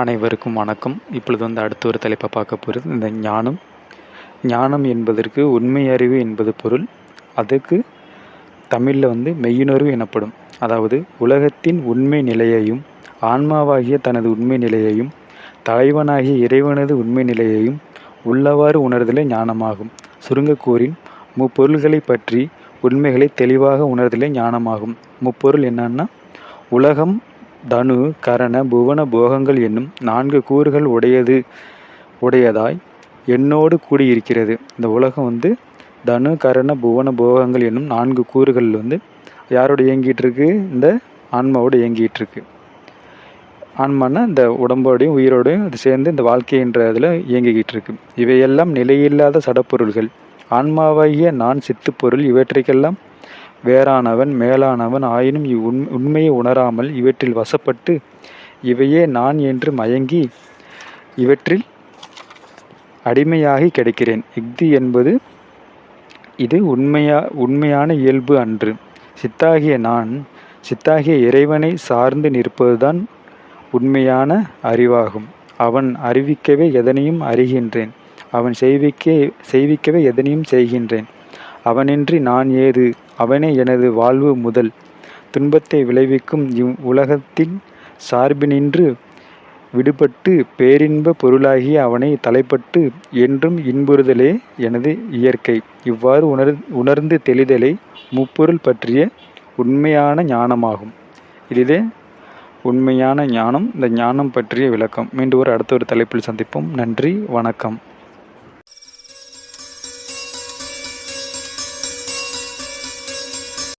அனைவருக்கும் வணக்கம். இப்பொழுது அடுத்த ஒரு தலைப்பை பார்க்க போகிறது இந்த ஞானம். ஞானம் என்பதற்கு உண்மை அறிவு என்பது பொருள். அதுக்கு தமிழில் மெய்யுணர்வு எனப்படும். அதாவது உலகத்தின் உண்மை நிலையையும் ஆன்மாவாகிய தனது உண்மை நிலையையும் தலைவனாகிய இறைவனது உண்மை நிலையையும் உள்ளவாறு உணர்தலே ஞானமாகும். சுருங்க கூறின் முப்பொருள்களை பற்றி உண்மைகளை தெளிவாக உணர்தலே ஞானமாகும். முப்பொருள் என்னன்னா, உலகம் தனு கரண புவன போகங்கள் என்னும் 4 கூறுகள் உடையதாய் என்னோடு கூடியிருக்கிறது. இந்த உலகம் தனு கரண புவன போகங்கள் என்னும் 4 கூறுகள் யாரோடு இயங்கிட்டு இருக்கு? இந்த ஆன்மாவோடு இயங்கிட்டு இருக்கு. ஆன்மானா இந்த உடம்போடையும் உயிரோடையும் அது சேர்ந்து இந்த வாழ்க்கைன்ற இதில் இயங்கிக்கிட்டு இருக்கு. இவையெல்லாம் நிலையில்லாத சடப்பொருள்கள். ஆன்மாவாகிய நான் சித்துப்பொருள். இவற்றைக்கெல்லாம் வேறானவன் மேலானவன் ஆயினும் உண்மையை உணராமல் இவற்றில் வசப்பட்டு இவையே நான் என்று மயங்கி இவற்றில் அடிமையாகி கிடைக்கிறேன். இஃது என்பது இது உண்மையான இயல்பு அன்று. சித்தாகிய இறைவனை சார்ந்து நிற்பதுதான் உண்மையான அறிவாகும். அவன் அறிவிக்கவே எதனையும் அறிகின்றேன். அவன் செய்விக்கவே எதனையும் செய்கின்றேன். அவனின்றி நான் ஏது? அவனே எனது வாழ்வு முதல். துன்பத்தை விளைவிக்கும் உலகத்தின் சார்பினின்று விடுபட்டு பேரின்ப பொருளாகிய அவனை தலைப்பட்டு என்றும் இன்புறுதலே எனது இயற்கை. இவ்வாறு உணர்ந்து தெளிதலே முப்பொருள் பற்றிய உண்மையான ஞானமாகும். இதுவே உண்மையான ஞானம். இந்த ஞானம் பற்றிய விளக்கம். மீண்டும் அடுத்த ஒரு தலைப்பில் சந்திப்போம். நன்றி, வணக்கம்.